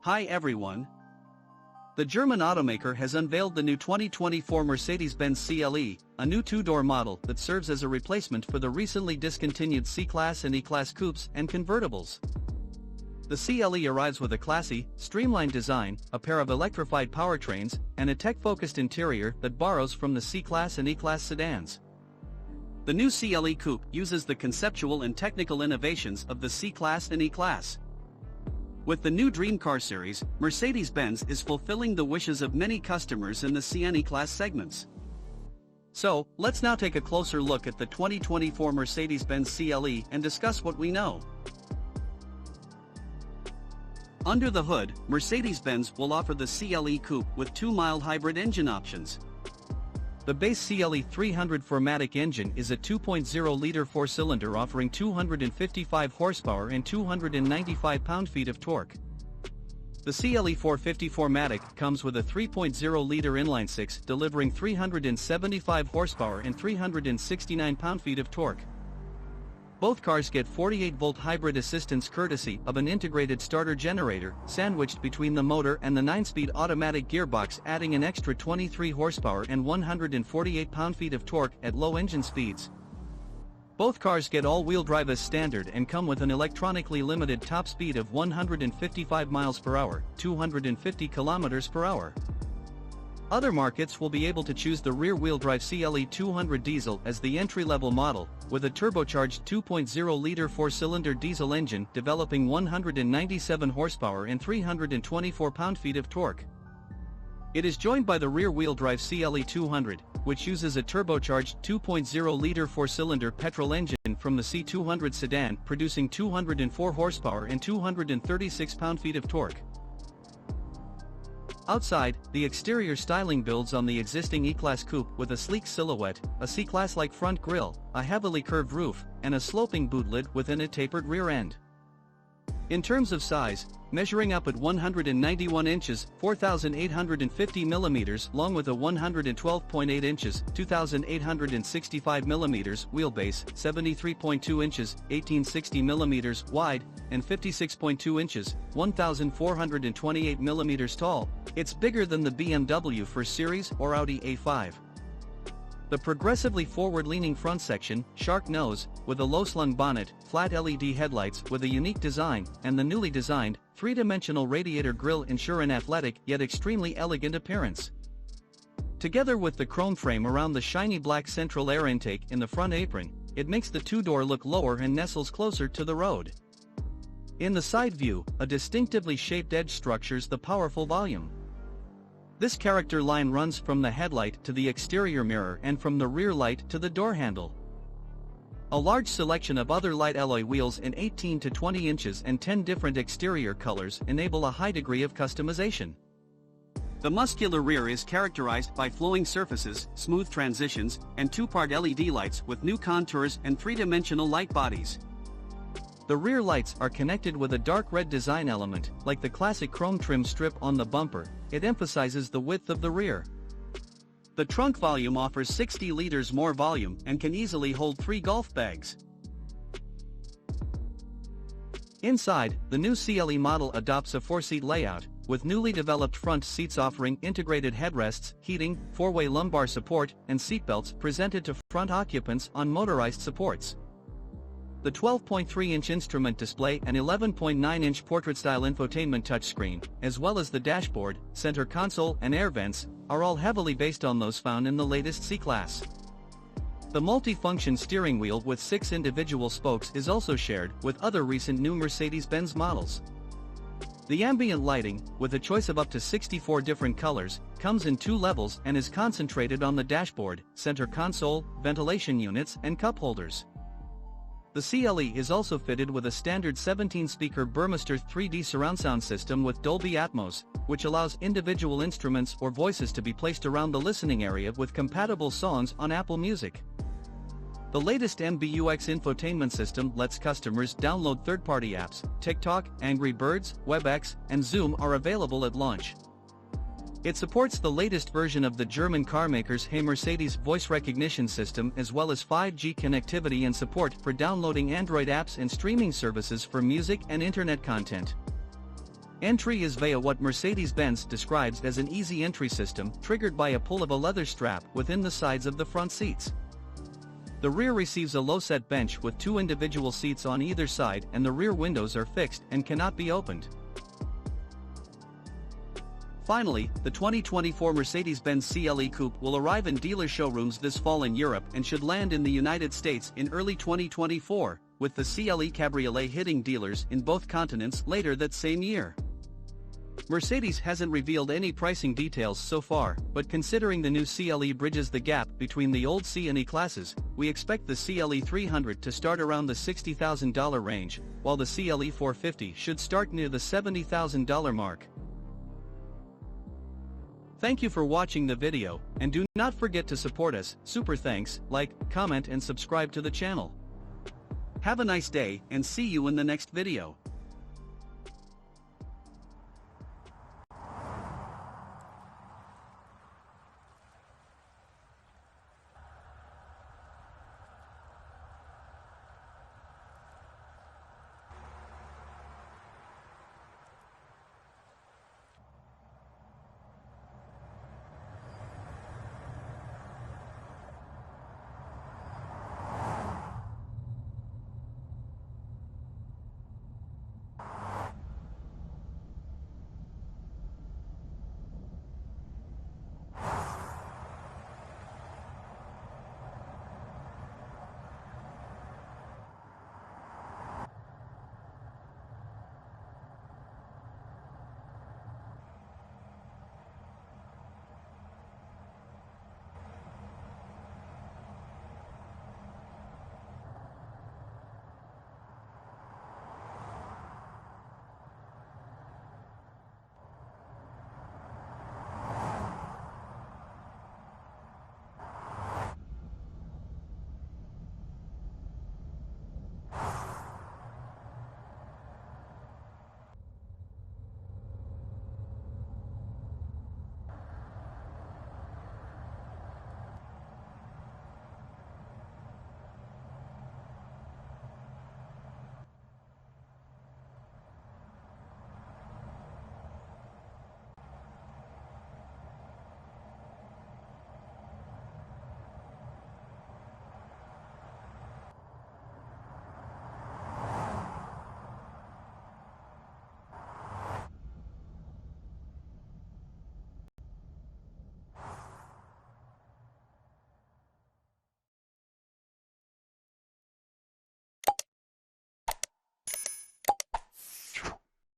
Hi everyone. The German automaker has unveiled the new 2024 Mercedes-Benz CLE, a new two-door model that serves as a replacement for the recently discontinued C-Class and E-Class coupes and convertibles. The CLE arrives with a classy, streamlined design, a pair of electrified powertrains, and a tech-focused interior that borrows from the C-Class and E-Class sedans. The new CLE Coupe uses the conceptual and technical innovations of the C-Class and E-Class. With the new Dream Car series, Mercedes-Benz is fulfilling the wishes of many customers in the C and E-Class segments. So, let's now take a closer look at the 2024 Mercedes-Benz CLE and discuss what we know. Under the hood, Mercedes-Benz will offer the CLE Coupe with two mild hybrid engine options. The base CLE 300 4MATIC engine is a 2.0-liter four-cylinder offering 255 horsepower and 295 pound-feet of torque. The CLE 450 4MATIC comes with a 3.0-liter Inline-Six delivering 375 horsepower and 369 pound-feet of torque. Both cars get 48-volt hybrid assistance courtesy of an integrated starter generator sandwiched between the motor and the 9-speed automatic gearbox, adding an extra 23 horsepower and 148 pound-feet of torque at low engine speeds. Both cars get all-wheel drive as standard and come with an electronically limited top speed of 155 miles per hour, 250 kilometers per hour. Other markets will be able to choose the rear-wheel drive CLE 200 diesel as the entry-level model, with a turbocharged 2.0-liter four-cylinder diesel engine developing 197 horsepower and 324 pound-feet of torque. It is joined by the rear-wheel drive CLE 200, which uses a turbocharged 2.0-liter four-cylinder petrol engine from the C200 sedan, producing 204 horsepower and 236 pound-feet of torque. Outside, the exterior styling builds on the existing E-Class Coupe with a sleek silhouette, a C-Class-like front grille, a heavily curved roof, and a sloping boot lid within a tapered rear end. In terms of size, measuring up at 191 inches, 4,850 millimeters long with a 112.8 inches, 2,865 millimeters wheelbase, 73.2 inches, 1,860 millimeters wide, and 56.2 inches, 1,428 millimeters tall, it's bigger than the BMW 1 Series or Audi A5. The progressively forward-leaning front section, shark nose, with a low-slung bonnet, flat LED headlights with a unique design, and the newly designed, three-dimensional radiator grille ensure an athletic yet extremely elegant appearance. Together with the chrome frame around the shiny black central air intake in the front apron, it makes the two-door look lower and nestles closer to the road. In the side view, a distinctively shaped edge structures the powerful volume. This character line runs from the headlight to the exterior mirror and from the rear light to the door handle. A large selection of other light alloy wheels in 18 to 20 inches and 10 different exterior colors enable a high degree of customization. The muscular rear is characterized by flowing surfaces, smooth transitions, and two-part LED lights with new contours and three-dimensional light bodies. The rear lights are connected with a dark red design element, like the classic chrome trim strip on the bumper. It emphasizes the width of the rear. The trunk volume offers 60 liters more volume and can easily hold 3 golf bags. Inside, the new CLE model adopts a 4-seat layout, with newly developed front seats offering integrated headrests, heating, 4-way lumbar support, and seatbelts presented to front occupants on motorized supports. The 12.3-inch instrument display and 11.9-inch portrait-style infotainment touchscreen, as well as the dashboard, center console, and air vents, are all heavily based on those found in the latest C-Class. The multi-function steering wheel with 6 individual spokes is also shared with other recent new Mercedes-Benz models. The ambient lighting, with a choice of up to 64 different colors, comes in 2 levels and is concentrated on the dashboard, center console, ventilation units, and cup holders. The CLE is also fitted with a standard 17-speaker Burmester 3D surround sound system with Dolby Atmos, which allows individual instruments or voices to be placed around the listening area with compatible songs on Apple Music. The latest MBUX infotainment system lets customers download third-party apps. TikTok, Angry Birds, WebEx, and Zoom are available at launch. It supports the latest version of the German carmaker's Hey Mercedes voice recognition system as well as 5G connectivity and support for downloading Android apps and streaming services for music and internet content. Entry is via what Mercedes-Benz describes as an easy entry system triggered by a pull of a leather strap within the sides of the front seats. The rear receives a low-set bench with 2 individual seats on either side, and the rear windows are fixed and cannot be opened. Finally, the 2024 Mercedes-Benz CLE Coupe will arrive in dealer showrooms this fall in Europe and should land in the United States in early 2024, with the CLE Cabriolet hitting dealers in both continents later that same year. Mercedes hasn't revealed any pricing details so far, but considering the new CLE bridges the gap between the old C and E classes, we expect the CLE 300 to start around the $60,000 range, while the CLE 450 should start near the $70,000 mark. Thank you for watching the video, and do not forget to support us. Super thanks, like, comment and subscribe to the channel. Have a nice day and see you in the next video.